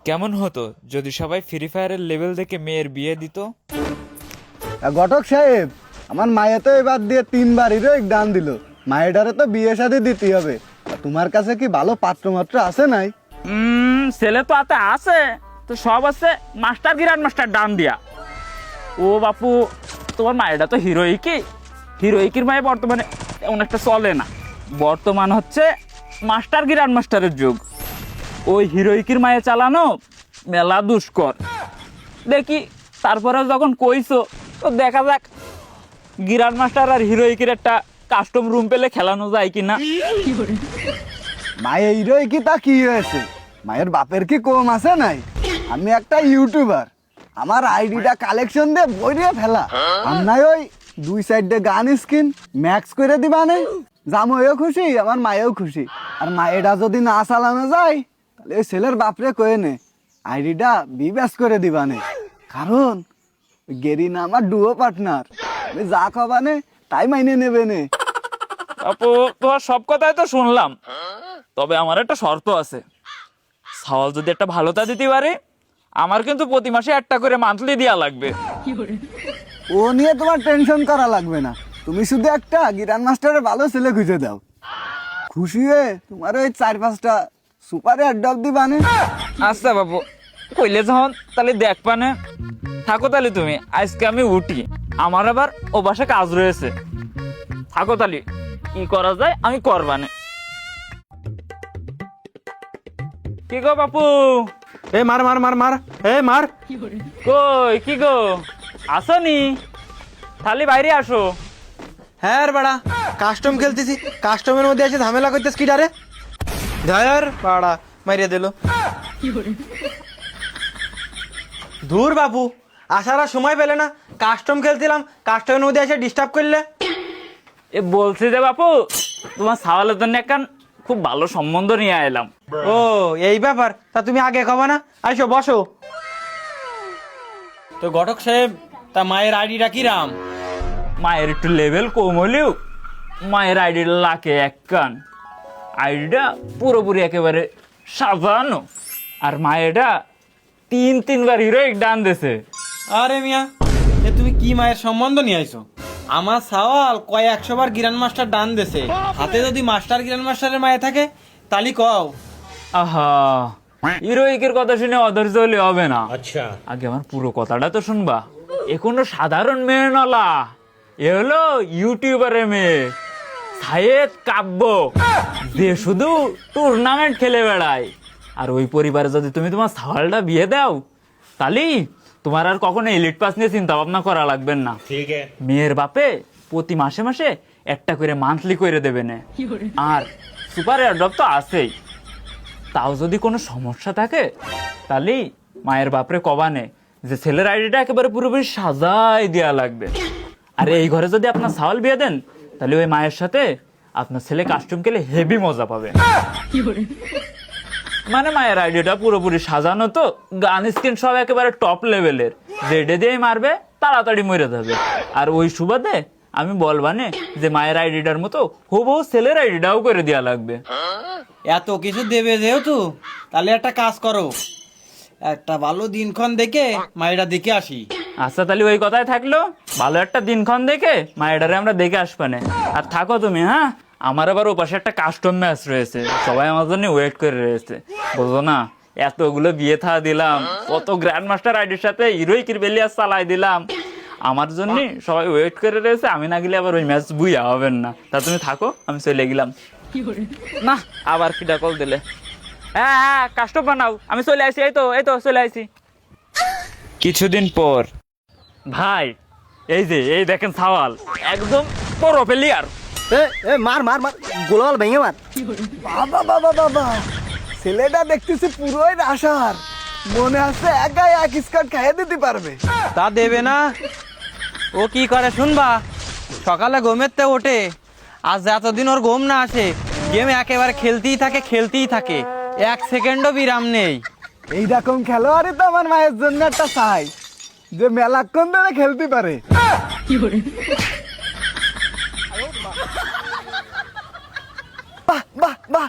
কেমন হতো যদি সবাই ফ্রি ফায়ারের লেভেল দেখে মেয়ের বিয়ে দিত? ঘটক সাহেব, আমার মায়ে তো এবার দিয়ে 3বার হিরোইক দান দিল। মায়েটারে তো বিয়ে শাদী দিতে হবে। তা তোমার কাছে কি ভালো পাত্র মাত্র আছে নাই? ছেলে তো আতে আছে, তো সব আছে মাস্টার গ্র্যান্ড মাস্টার ডান দিয়া। ও বাপু, তোমার মায়েরা তো হিরোইকির মায়ে বর্তমানে এমন একটা চলে না। বর্তমান হচ্ছে মাস্টার গ্র্যান্ড মাস্টারের যুগ। ওই হিরোইকির মায়ে চালানো মেলা দুষ্কর। দেখি তারপরে যখন কইছো তো দেখা যাক গ্র্যান্ড মাস্টার আর হিরোইকির একটা কাস্টম রুম পেলে খেলানো যায় কিনা। মায়ে হিরোই কি তা কি হয়েছে? মায়ের বাপের কি কম আছে নাই? আমি একটা ইউটিউবার, আমার আইডিটা কালেকশন দিয়ে বইরে ফেলা। আমরাই ওই 2 সাইডে গান স্কিন ম্যাক্স করে দিবানে, জামাইও খুশি, আমার মায়েও খুশি। আর মায়েরা যদি না চালানো যায় তাহলে ওই ছেলের বাপরে কয়ে নে আইডিটা বিব্যাস করে দিবানে। কারণ ওই গেরিনা আমার ডুও পার্টনার, আমি যা খাবানে তাই মাইনে নেবে নে। আপু, তোমার সব কথাই তো শুনলাম, তবে আমার একটা শর্ত আছে। সওয়াল যদি একটা ভালোতা দিতে পারে, আমার কিন্তু প্রতি মাসে একটা করে মান্থলি দেওয়া লাগবে। ও নিয়ে তোমার টেনশন করা লাগবে না, তুমি শুধু একটা গ্র্যান্ড মাস্টারের ভালো ছেলে খুঁজে দাও। খুশি হয়ে তোমার ওই 4-5টা সুপার অ্যাডপ দিবানে। আচ্ছা বাবু, কইলে যখন তাহলে দেখবানে। থাকো তাহলে তুমি, আজকে আমি উঠি, আমার আবার ও বাসা কাজ রয়েছে। থাকো তাহলে, কি করা যায় আমি করবানে। কি গো বাপু? এ মার মার মার মার, এ মার। কই কি গো, আসনি? তাহলে বাইরে আসো। হ্যাঁ বাড়া, কাস্টম খেলতেছি, কাস্টমের মধ্যে এসে ঝামেলা করতেছ কি ডারে? ধর বাড়া, মারিয়ে দিল। ধুর বাপু, আসার আর সময় পেলে না, কাস্টম খেলছিলাম, কাস্টমের মধ্যে এসে ডিস্টার্ব করলে। এ বলছি যে বাপু, তোমার সাওয়ালের জন্য একটা খুব ভালো সম্বন্ধ নিয়ে এলাম। ও এই ব্যাপার, তা তুমি আগে খাবা না? আইসো বসো। তো ঘটক সাহেব, তা মায়ের আইডিটা কি রাম? মায়ের একটু লেভেল কম হলেও মায়ের আইডি লাকে এক কান। আইডিটা পুরোপুরি একেবারে সাজানো। আর মায়েরটা 3-3বার হিরোইক ডান দিছে। আরে মিয়া, এ তুমি কি মায়ের সম্বন্ধ নিয়ে আইছো? আমার সাওয়াল কয় 100 বার গ্র্যান্ড মাস্টার ডান দেছে। হাতে যদি মাস্টার গ্র্যান্ড মাস্টারের মায়ে থাকে তালি কও। আহা, হিরোইকের কথা শুনে অধৈর্য হলে হবে না। আচ্ছা, আগে আমার পুরো কথাটা তো শুনবা। এ কোনো সাধারণ মেয়ে নলা, এ হলো ইউটিউবারের মেয়ে, সায়েদ কাব্য, যে শুধু টুর্নামেন্ট খেলে বেড়ায়। আর ওই পরিবারে যদি তুমি তোমার সাওয়ালটা বিয়ে দাও, তাহলে তোমার আর কখনো এলিট পাস নিয়ে চিন্তা ভাবনা করা লাগবে না। মেয়ের বাপে প্রতি মাসে মাসে একটা করে মান্থলি করে দেবে না। আর সুপার এয়ারড্রপ তো আছেই। তাও যদি কোনো সমস্যা থাকে তাহলে মায়ের বাপরে কবানে যে ছেলের আইডিটা একেবারে পুরোপুরি সাজাই দেওয়া লাগবে। আর এই ঘরে যদি আপনার সাওয়াল বিয়ে দেন, তাহলে ওই মায়ের সাথে আপনার ছেলে কাস্টম খেলে হেভি মজা পাবে। মানে মায়ের আইডিটা পুরোপুরি সাজানো, তো গান স্কিন সব একেবারে টপ লেভেলের, যেটা দিয়েই মারবে তাড়াতাড়ি মরে যাবে। আর ওই সুবাদে আমি বলবানে যে মায়ের আইডিটার মতো হুবহু ছেলের আইডিটাও করে দেওয়া লাগবে। এত কিছু দেবে যেহেতু, তাহলে একটা কাজ করো, একটা ভালো দিনক্ষণ দেখে মায়েরা দেখে আসি। আচ্ছা, তাহলে ওই কথাই থাকলো, ভালো একটা দিনক্ষণ দেখে মায়েরারে আমরা দেখে আসবানে। আর থাকো তুমি, হ্যাঁ? আমার আবার ও পাশে একটা কাস্টম ম্যাচ রয়েছে, সবাই আমার জন্য ওয়েট করে রয়েছে, বুঝো না? এতগুলো বিয়ে থা দিলাম, কত গ্র্যান্ড মাস্টার আইডির সাথে হিরোইকির বেলিয়াস চালাই দিলাম, আমার জন্য সবাই ওয়েট করে রয়েছে। আমি না গেলে আবার ওই ম্যাচ বুইয়া হবেন না। তা তুমি থাকো, আমি চলে গেলাম। না, আবার কিটা কল দিলে। হ্যাঁ হ্যাঁ, কাস্টম বানাও, আমি চলে আসি। এই তো চলে আসি। কিছুদিন পর। ভাই, এই দেখেন সাওয়াল একদম প্রো প্লেয়ার। মার মার মার, গোলাল ভেঙে মার। বাবা বাবা বাবা, ছেলেটা দেখতেছি পুরোই আশার, মনে আছে একাই 1 স্কার্ট খাইয়ে দিতে পারবে। তা দেবে না? ও কি করে শুনবা? সকালে ঘুমেতে ওঠে, আজ এতদিন ওর ঘুম না আসে, গেম একেবারে খেলতেই থাকে, 1 সেকেন্ডও বিরাম নেই। এইরকম খেলোয়াড়ই তো আমার মায়ের জন্য একটা চাই, যে মেলাক্ষণ ধরে খেলতে পারে। বাহ বাহ বাহ,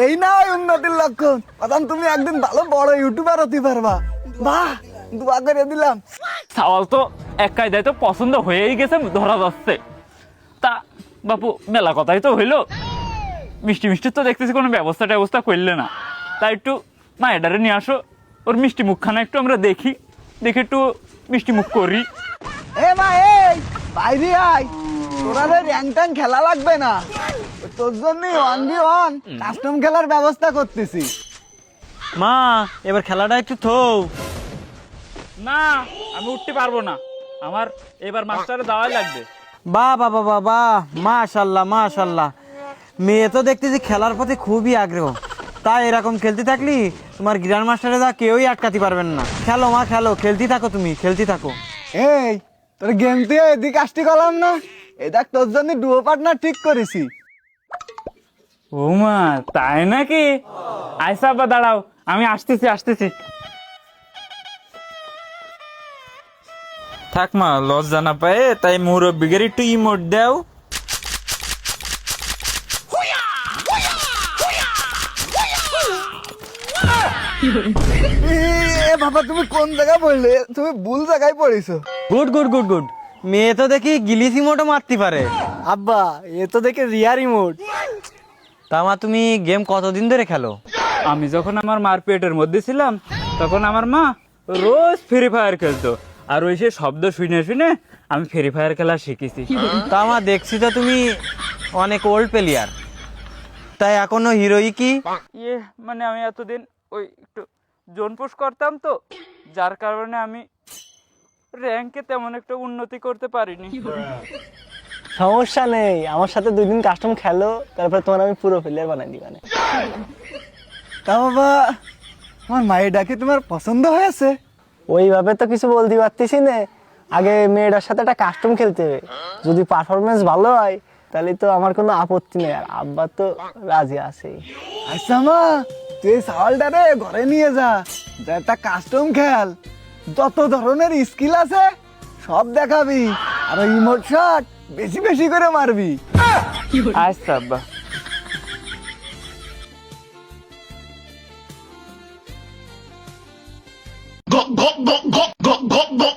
এই না ওই উন্নতির লক্ষণ। বাদাম তুমি একদিন ভালো বড় ইউটিউবার হতে পারবা। বাহ, দোয়া করে দিলাম। সাওয়াল তো এক কায়দায় তো পছন্দ হয়েই গেছে, ধরা যাচ্ছে। তা বাপু মেলা কথাই তো হইলো, মিষ্টি মিষ্টি তো দেখতেছি কোনো ব্যবস্থা করলে না। তাই একটু মায়েরারে নিয়ে আসো, ওর মিষ্টি মুখখানা একটু আমরা দেখি একটু মিষ্টি মুখ করি। এ মা, এই বাইরে আয়, তোরা র্যাং ট্যাং খেলা লাগবে না, তোর জন্য 1v1 কাস্টম খেলার ব্যবস্থা করতেছি। মা এবার খেলাটা একটু থৌ। না, আমি উঠতে পারবো না, আমার এবার মাস্টারে দাওয়াই লাগবে। বাহ বাহ বাহ বাহ, মাশাল্লাহ মাশাল্লাহ, মেয়ে তো দেখতেছি খেলার প্রতি খুবই আগ্রহ। তাই এরকম খেলতে থাকলি তোমার গ্র্যান্ড মাস্টারে যা কেউই আটকাতে পারবেন না। খেলো মা খেলো, খেলতে থাকো, তুমি খেলতে থাকো। এই তোর গেম দিয়ে এদিকে আসতে গেলাম না, এ দেখ তোর জন্য ডুও পার্টনার ঠিক করেছি। ও মা, তাই নাকি? আইসা বা দাঁড়াও, আমি আসতেছি। থাক মা, লজ্জা না পায় তাই মুরব্বিগের একটু ইমোট দাও। এ বাবা, তুমি কোন জায়গায় পড়লে? তুমি ভুল জায়গায় পড়েছো। গুড গুড গুড গুড, মেয়ে তো দেখি গিলিস ইমোটও মারতে পারে। আব্বা, এ তো দেখে রিয়ার ইমোট। তা মা তুমি গেম কতদিন ধরে খেলো? আমি যখন আমার মার পেটের মধ্যে ছিলাম তখন আমার মা রোজ ফ্রি ফায়ার খেলতো, আর ওই সে শব্দ শুনে আমি ফ্রি ফায়ার খেলা শিখেছি। তা মা দেখছি তো তুমি অনেক ওল্ড প্লেয়ার, তাই এখনো হিরোই কি? মানে আমি এতদিন ওই একটু জোন পুশ করতাম তো, যার কারণে আমি র্যাঙ্কে তেমন একটা উন্নতি করতে পারিনি। সমস্যা নেই, আমার সাথে 2 দিন কাস্টম খেলো, তারপর তোমার আমি পুরো প্লেয়ার বানাই দিবানে। তা বাবা, আমার মায়ের ডাকে তোমার পছন্দ হয়েছে? ওইভাবে তো কিছু বলতে পারতেছি না, আগে মেয়েটার সাথে একটা কাস্টম খেলতে হবে। যদি পারফরমেন্স ভালো হয় তাহলে তো আমার কোনো আপত্তি নেই, আর আব্বা তো রাজি আছে। আচ্ছা মা, তুই এই সাওয়ালটারে ঘরে নিয়ে যা, যা একটা কাস্টম খেল, যত ধরনের স্কিল আছে সব দেখাবি, আর ইমোট শট বেশি বেশি করে মারবি। আচ্ছা আব্বা। go go go go go go go